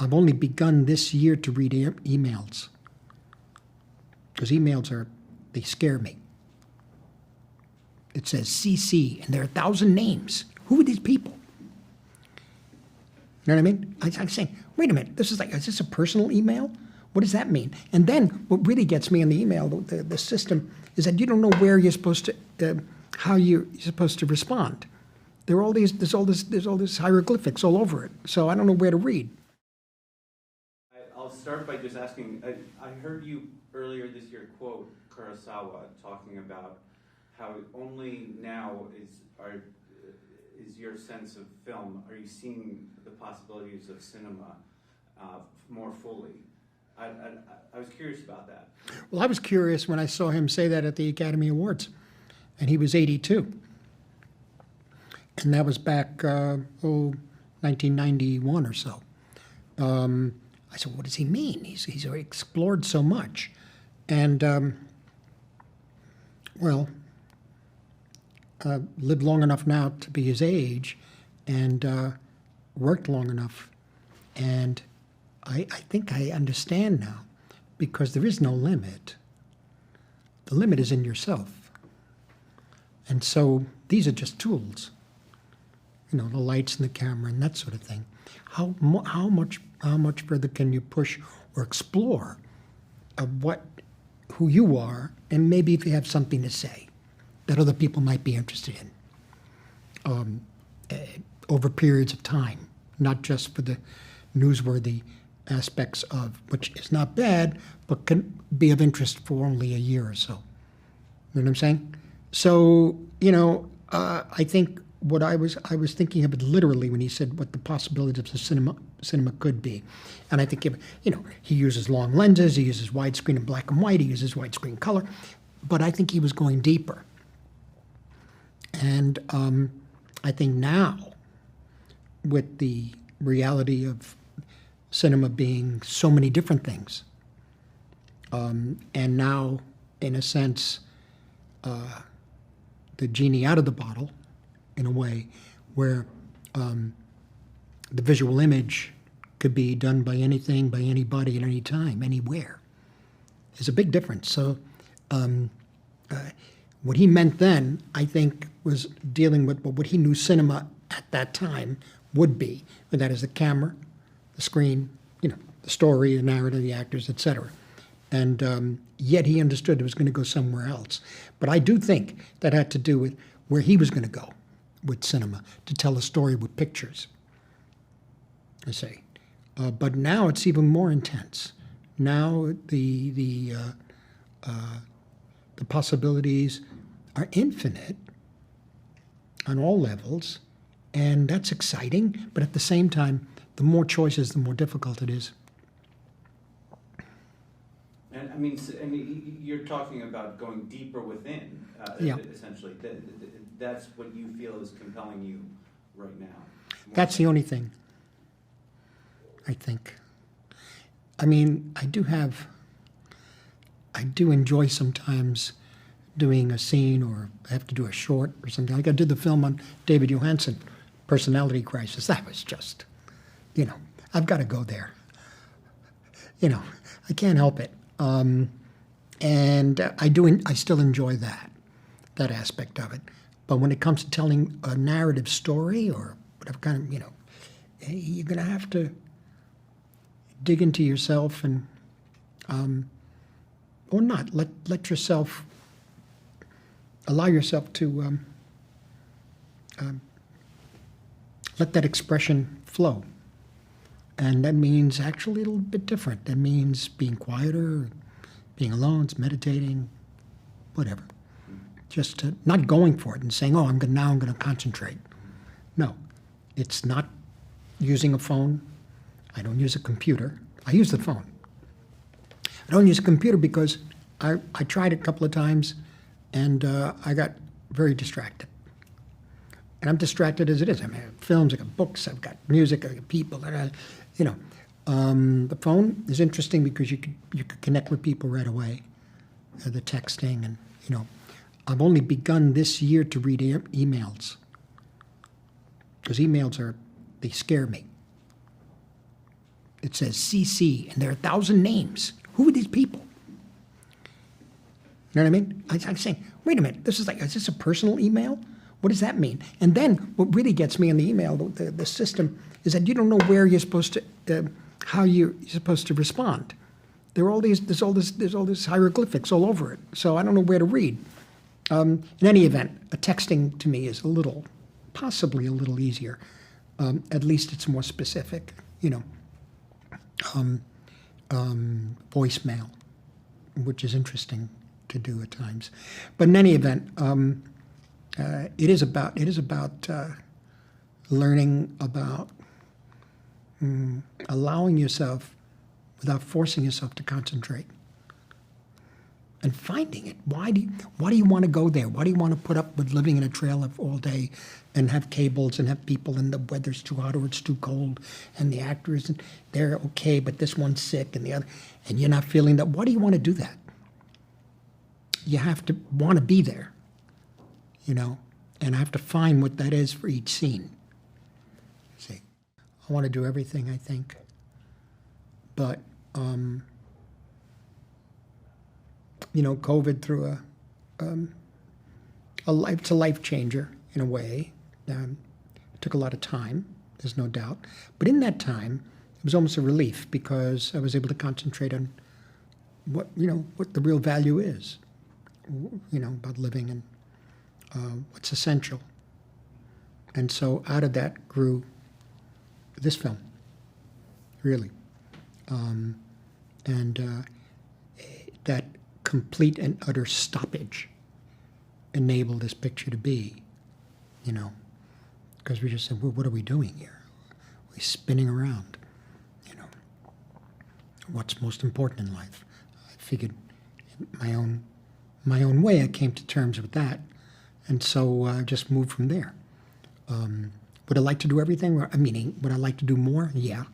I've only begun this year to read emails. Because emails they scare me. It says CC, and there are 1,000 names. Who are these people? You know what I mean? I'm saying, wait a minute, is this a personal email? What does that mean? And then what really gets me in the email, the system, is that you don't know where you're supposed to, how you're supposed to respond. There's all this hieroglyphics all over it. So I don't know where to read. I'll start by just asking, I heard you earlier this year quote Kurosawa talking about how only now is your sense of film, are you seeing the possibilities of cinema more fully? I was curious about that. Well, I was curious when I saw him say that at the Academy Awards, and he was 82. And that was back, 1991 or so. I said, what does he mean? He's already explored so much. And, lived long enough now to be his age and worked long enough. And I think I understand now, because there is no limit. The limit is in yourself. And so these are just tools. You know, the lights and the camera and that sort of thing. How much further can you push or explore of who you are, and maybe if you have something to say that other people might be interested in over periods of time, not just for the newsworthy aspects of, which is not bad, but can be of interest for only a year or so. You know what I'm saying? So, I think what I was thinking of it literally when he said what the possibilities of cinema could be. And I think, he uses long lenses, he uses widescreen and black and white, he uses widescreen color, but I think he was going deeper. And I think now, with the reality of cinema being so many different things, and now, in a sense, the genie out of the bottle, in a way, where the visual image could be done by anything, by anybody, at any time, anywhere. There's a big difference. So what he meant then, I think, was dealing with what he knew cinema at that time would be, and that is the camera, the screen, the story, the narrative, the actors, etc. And yet he understood it was going to go somewhere else. But I do think that had to do with where he was going to go with cinema, to tell a story with pictures, I say. But now it's even more intense. Now the possibilities are infinite on all levels, and that's exciting, but at the same time, the more choices, the more difficult it is. And I mean, you're talking about going deeper within, yeah. Essentially. That's what you feel is compelling you right now. That's the only thing, I think. I mean, I do enjoy sometimes doing a scene, or I have to do a short or something. Like I did the film on David Johansen, Personality Crisis. That was just, I've got to go there. I can't help it. And I still enjoy that aspect of it. But when it comes to telling a narrative story or whatever kind of, you're going to have to dig into yourself and, or not, let yourself, allow yourself to let that expression flow. And that means actually a little bit different. That means being quieter, being alone, it's meditating, whatever. Just not going for it and saying, oh, I'm going to concentrate. No, it's not using a phone. I don't use a computer. I use the phone. I don't use a computer because I tried it a couple of times and I got very distracted. And I'm distracted as it is. I mean, I have films, I got books, I've got music, I got people. The phone is interesting because you could connect with people right away. The texting and, I've only begun this year to read emails. Because emails they scare me. it says CC, and there are 1,000 names. Who are these people? You know what I mean? I'm saying, wait a minute, is this a personal email? What does that mean? And then what really gets me in the email, the system, is that you don't know where you're supposed to, how you're supposed to respond. There's all this hieroglyphics all over it, so I don't know where to read. In any event, texting to me is possibly a little easier. At least it's more specific, voicemail, which is interesting to do at times. But in any event, it is about learning about allowing yourself without forcing yourself to concentrate and finding it. Why do you want to go there? Why do you want to put up with living in a trailer all day and have cables and have people and the weather's too hot or it's too cold and the actors and they're okay but this one's sick and the other, and you're not feeling that? Why do you want to do that? You have to want to be there, and I have to find what that is for each scene. See, I want to do everything, I think, but COVID threw it's a life changer in a way. It took a lot of time, there's no doubt. But in that time, it was almost a relief because I was able to concentrate on what the real value is, about living and what's essential. And so out of that grew this film, really. That complete and utter stoppage enabled this picture to be, because we just said, well, what are we doing here? We're spinning around, What's most important in life? I figured in my own way, I came to terms with that, and so I just moved from there. Would I like to do everything? Meaning, would I like to do more? Yeah.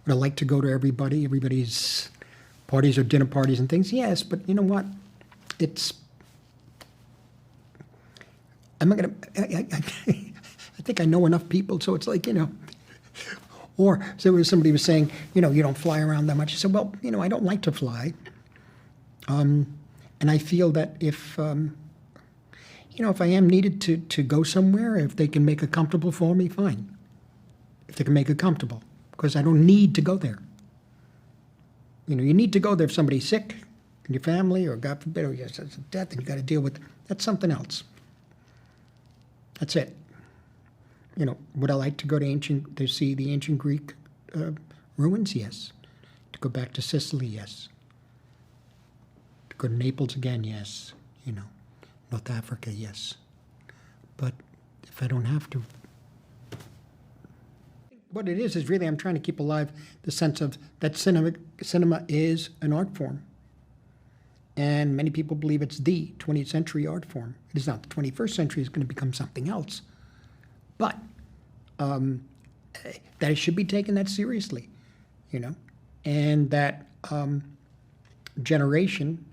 Would I like to go to everybody's parties or dinner parties and things? Yes, but you know what? I'm not going to, I think I know enough people, so it's like, Or somebody was saying, you don't fly around that much. I said, well, I don't like to fly. And I feel that if I am needed to go somewhere, if they can make it comfortable for me, fine. If they can make it comfortable, because I don't need to go there. You need to go there if somebody's sick in your family, or God forbid, or yes, it's a death, and you got to deal with. That's something else. That's it. Would I like to go to see the ancient Greek ruins? Yes. To go back to Sicily? Yes. To go to Naples again? Yes. North Africa? Yes. But if I don't have to, what it is really I'm trying to keep alive the sense of that cinema is an art form. And many people believe it's the 20th century art form. It is not. The 21st century is going to become something else. But that it should be taken that seriously, and that generation,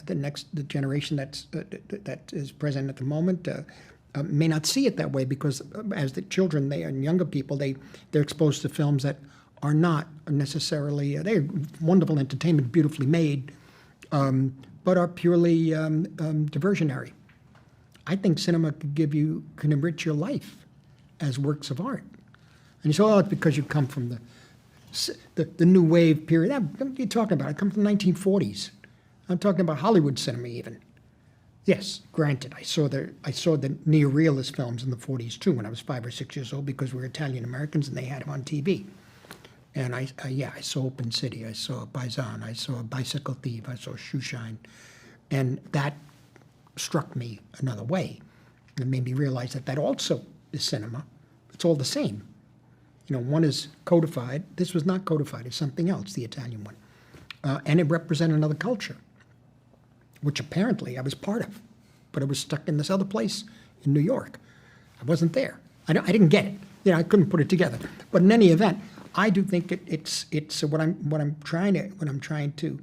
the generation that is present at the moment, may not see it that way because as the children, and younger people, they're exposed to films that are not necessarily, they're wonderful entertainment, beautifully made, but are purely diversionary. I think cinema can enrich your life as works of art. And you say, oh, it's because you come from the new wave period. What are you talking about? I come from the 1940s. I'm talking about Hollywood cinema even. Yes, granted, I saw the neorealist films in the 40s too when I was 5 or 6 years old because we were Italian Americans and they had them on TV. And I saw Open City, I saw Paisan, I saw Bicycle Thief, I saw Shoeshine. And that struck me another way. It made me realize that also is cinema. It's all the same. One is codified. This was not codified. It's something else, the Italian one. And it represented another culture, which apparently I was part of. But I was stuck in this other place in New York. I wasn't there. I didn't get it. I couldn't put it together. But in any event, I do think it's what I'm trying to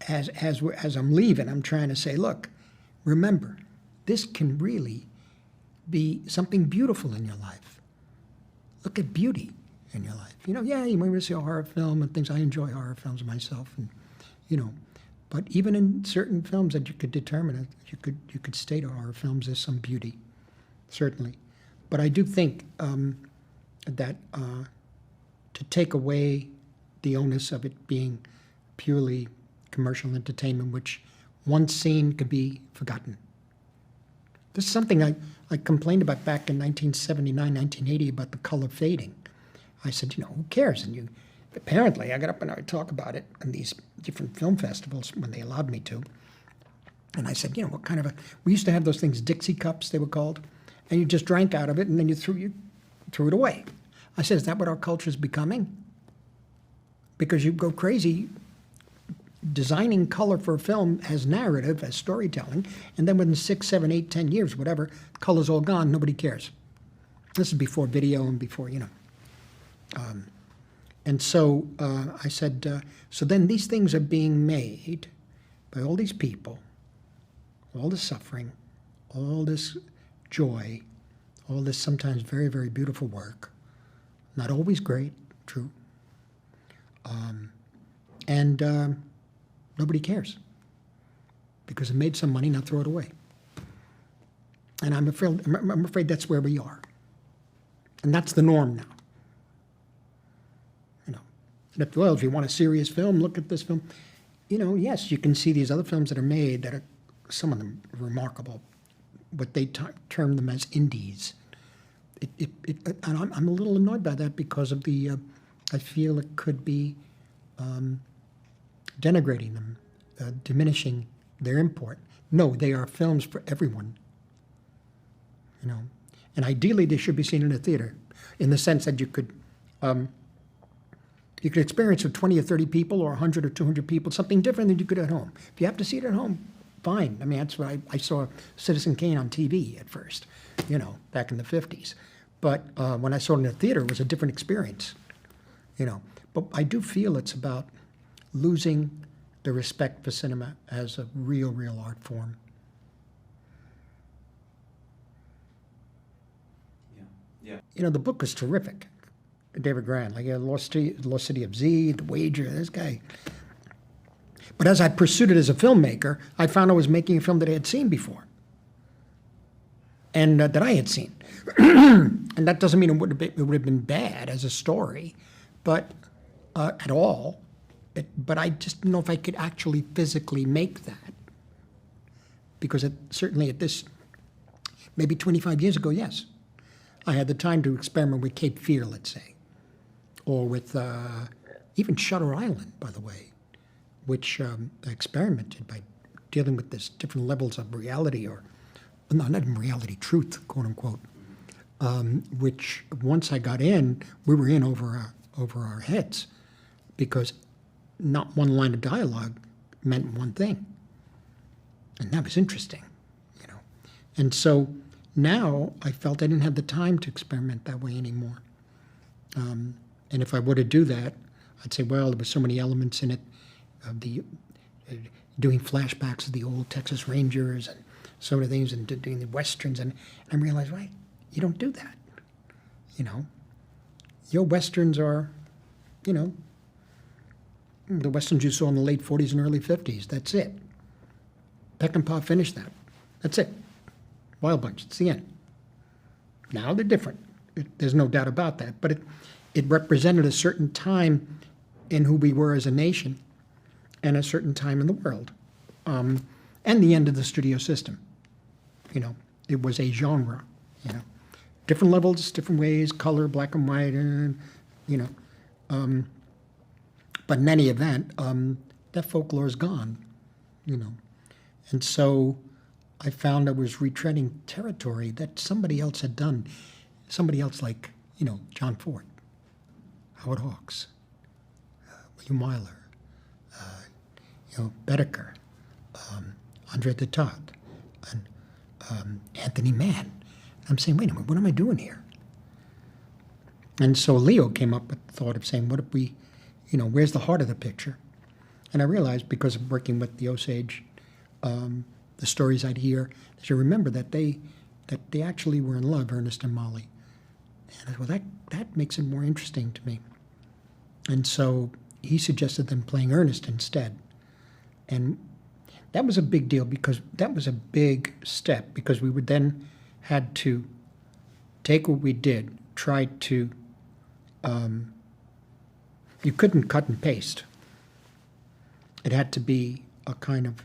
as I'm leaving, I'm trying to say, look, remember, this can really be something beautiful in your life. Look at beauty. in your life. Yeah, you might see a horror film and things. I enjoy horror films myself, and but even in certain films that you could determine, you could state are horror films, there's some beauty, certainly. But I do think that to take away the onus of it being purely commercial entertainment, which one scene could be forgotten. This is something I complained about back in 1979, 1980 about the color fading. I said, who cares? And apparently, I got up and I would talk about it in these different film festivals when they allowed me to. And I said, what kind of we used to have those things, Dixie cups, they were called, and you just drank out of it and then you threw it away. I said, is that what our culture is becoming? Because you go crazy designing color for a film as narrative, as storytelling, and then within 6, 7, 8, 10 years, whatever, the color's all gone, nobody cares. This is before video and before, and so I said, so then these things are being made by all these people, all this suffering, all this joy, all this sometimes very, very beautiful work, not always great, true, and nobody cares because it made some money, now throw it away. And I'm afraid that's where we are. And that's the norm now. And if you want a serious film, look at this film. Yes, you can see these other films that are made that are, some of them remarkable, but they term them as indies. And I'm a little annoyed by that because of I feel it could be denigrating them, diminishing their import. No, they are films for everyone. And ideally they should be seen in a theater, in the sense that you could experience with 20 or 30 people or 100 or 200 people, something different than you could at home. If you have to see it at home, fine. I mean, that's what I saw Citizen Kane on TV at first, back in the 50s. But when I saw it in a theater, it was a different experience, But I do feel it's about losing the respect for cinema as a real art form. Yeah. The book was terrific. David Grant, like Lost City of Z, The Wager, this guy. But as I pursued it as a filmmaker, I found I was making a film that I had seen before. And that I had seen. And that doesn't mean it would have been bad as a story, but at all. But I just didn't know if I could actually physically make that. Because certainly at this, maybe 25 years ago, yes. I had the time to experiment with Cape Fear, let's say. Or with even Shutter Island, by the way, which I experimented by dealing with this different levels of reality, or not even reality, truth, quote unquote. Which once I got in, we were in over our heads, because not one line of dialogue meant one thing, and that was interesting, And so now I felt I didn't have the time to experiment that way anymore. And if I were to do that, I'd say, well, there were so many elements in it, doing flashbacks of the old Texas Rangers and so many things, and doing the Westerns, and I realized, right, you don't do that. Your Westerns are, the Westerns you saw in the late 40s and early 50s, that's it. Peckinpah finished that. That's it. Wild Bunch, it's the end. Now they're different. There's no doubt about that, but it represented a certain time in who we were as a nation and a certain time in the world, and the end of the studio system. It was a genre, different levels, different ways, color, black and white, but in any event, that folklore is gone, and so I found I was retreading territory that somebody else had done, somebody else like, John Ford, Howard Hawks, William Wyler, Bedecker, Andre the Todd, and Anthony Mann. I'm saying, wait a minute, what am I doing here? And so Leo came up with the thought of saying, what if we, where's the heart of the picture? And I realized, because of working with the Osage, the stories I'd hear, that you remember that they actually were in love, Ernest and Molly. And I thought, well, that makes it more interesting to me. And so he suggested them playing Ernest instead. And that was a big deal because that was a big step because we would then had to take what we did, try to, you couldn't cut and paste. It had to be a kind of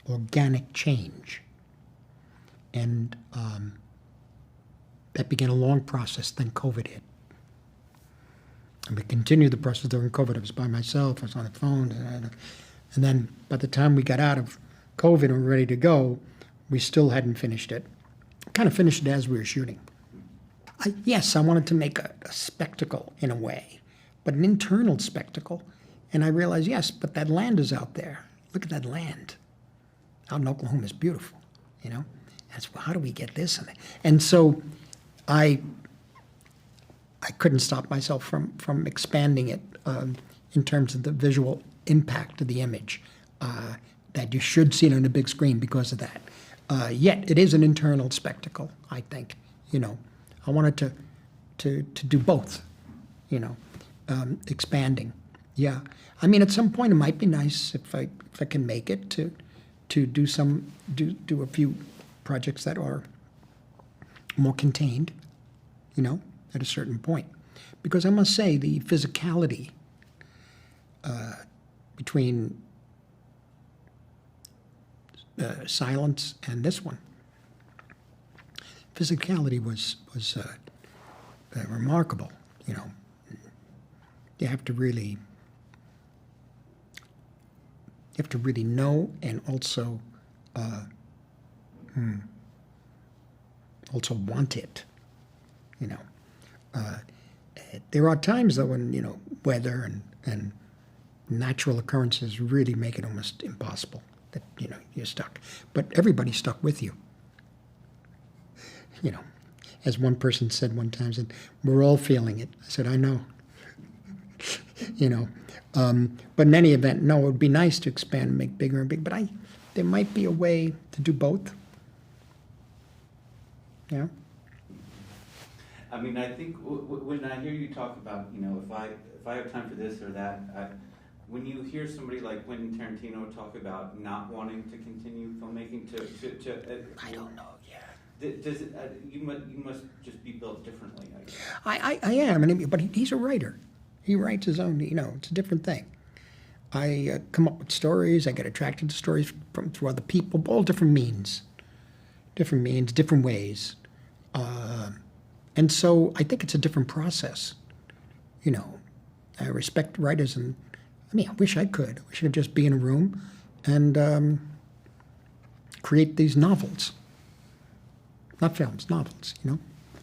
organic change. And that began a long process, then COVID hit. And we continued the process during COVID. I was by myself, I was on the phone. And then by the time we got out of COVID and were ready to go, we still hadn't finished it. Kind of finished it as we were shooting. Yes, I wanted to make a spectacle in a way, but an internal spectacle. And I realized, yes, but that land is out there. Look at that land. Out in Oklahoma is beautiful, you know? That's, how do we get this? And so I couldn't stop myself from expanding it in terms of the visual impact of the image, that you should see it on a big screen because of that. Yet it is an internal spectacle, I think. You know, I wanted to do both, you know, expanding. Yeah, I mean, at some point it might be nice if I can make it to do a few projects that are more contained, you know, at a certain point. Because I must say the physicality between Silence and this one, physicality was remarkable, you know. You have to really know and also want it, you know. There are times though when, you know, weather and natural occurrences really make it almost impossible that, you know, you're stuck. But everybody's stuck with you. You know, as one person said one time, said, we're all feeling it. I said, I know. You know, but in any event, no, it would be nice to expand and make bigger and big, but there might be a way to do both. Yeah. I mean, I think when I hear you talk about, you know, if I have time for this or that, when you hear somebody like Quentin Tarantino talk about not wanting to continue filmmaking, I don't know. Yeah. Does it, you must just be built differently, I guess. I am, but he's a writer. He writes his own. You know, it's a different thing. I come up with stories. I get attracted to stories through other people, all different means, different ways. And so I think it's a different process. You know, I respect writers, and I mean, I wish I could. I wish I could just be in a room and create these novels. Not films, novels, you know.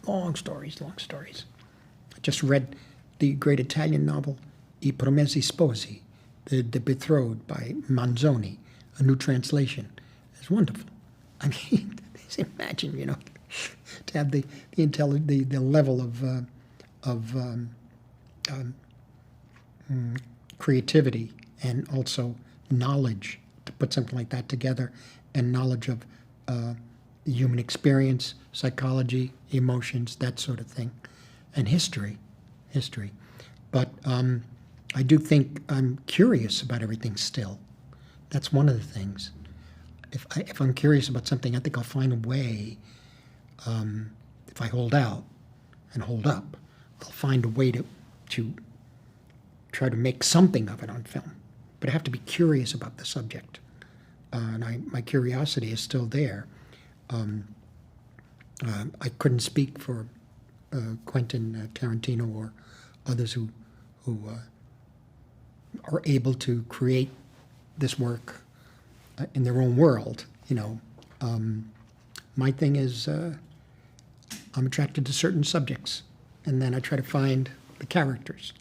Long stories. I just read the great Italian novel I Promessi Sposi, The Betrothed by Manzoni, a new translation. It's wonderful. I mean, just imagine, you know, to have the level of creativity and also knowledge to put something like that together, and knowledge of human experience, psychology, emotions, that sort of thing, and history. But I do think I'm curious about everything still. That's one of the things. If I'm curious about something, I think I'll find a way. If I hold out and hold up, I'll find a way to try to make something of it on film. But I have to be curious about the subject, and my curiosity is still there. I couldn't speak for Quentin Tarantino or others who are able to create this work in their own world. You know, my thing is I'm attracted to certain subjects, and then I try to find the characters,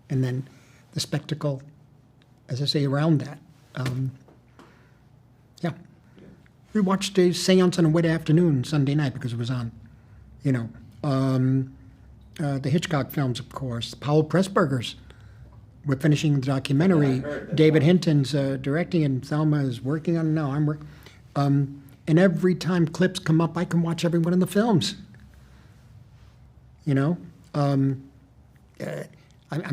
and then the spectacle, as I say, around that. Yeah. We watched a seance on a wet afternoon Sunday night because it was on, you know. The Hitchcock films, of course. Powell Pressburgers. We're finishing the documentary. David Hinton's directing, and Thelma is working on it now. And every time clips come up, I can watch every one of the films. you know. I'm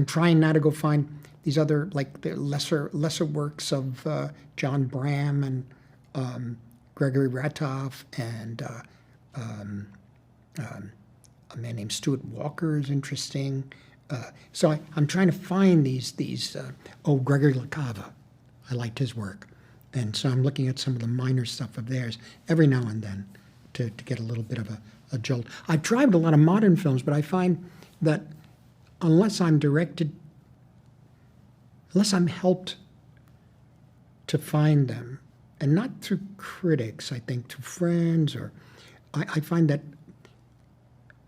trying now to go find these other, like the lesser works of John Bram and Gregory Ratoff, and a man named Stuart Walker is interesting. So I'm trying to find these Gregory LaCava. I liked his work. And so I'm looking at some of the minor stuff of theirs every now and then to get a little bit of a jolt. I've tried a lot of modern films, but I find that unless I'm helped to find them, and not through critics, I think through friends, or I find that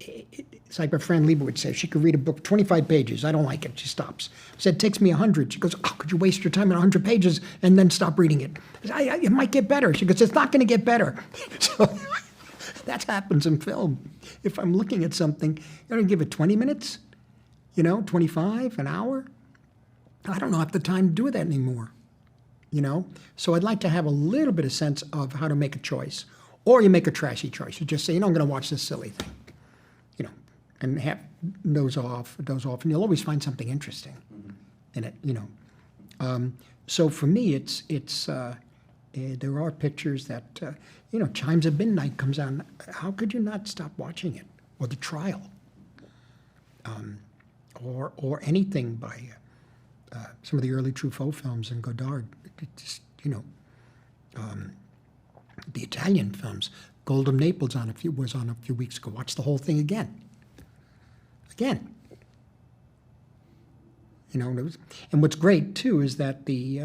it's like my friend Leibowitz says, she could read a book, 25 pages, I don't like it, she stops. I said, it takes me 100. She goes, oh, could you waste your time on 100 pages and then stop reading it? It might get better. She goes, it's not going to get better. So that happens in film. If I'm looking at something, you're going to give it 20 minutes, 25, an hour? I don't know, I have the time to do that anymore, So I'd like to have a little bit of sense of how to make a choice. Or you make a trashy choice. You just say, I'm going to watch this silly thing, and have doze off, and you'll always find something interesting in it, So for me, it's there are pictures that, Chimes of Midnight comes on. How could you not stop watching it? Or The Trial. Or anything by some of the early Truffaut films and Godard. It just, the Italian films. Golden Naples was on a few weeks ago. Watch the whole thing again. And what's great too is that the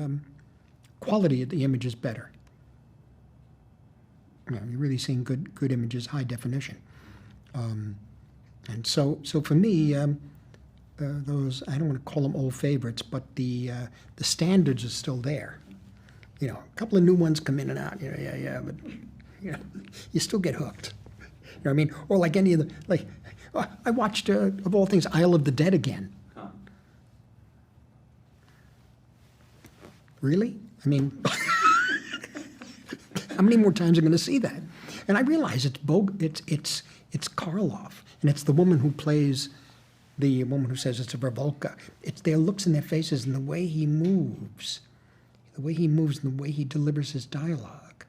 quality of the image is better. You're really seeing good images, high definition. And so for me, those, I don't want to call them old favorites, but the standards are still there. A couple of new ones come in and out. But you still get hooked. You know what I mean? Or like any of the I watched of all things Isle of the Dead again. Huh. Really? I mean, how many more times are going to see that? And I realize it's Karloff, and it's the woman who plays the woman who says it's a Vervolka. It's their looks in their faces and the way he moves, and the way he delivers his dialogue.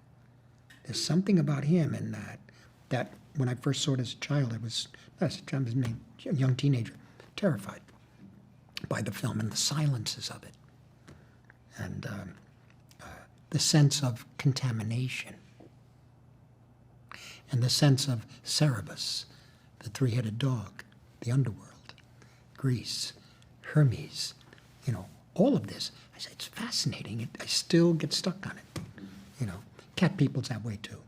There's something about him in that when I first saw it as a child, I was a young teenager, terrified by the film and the silences of it, and the sense of contamination, and the sense of Cerberus, the three-headed dog, the underworld, Greece, Hermes, all of this. I said, it's fascinating. I still get stuck on it. Cat people's that way too.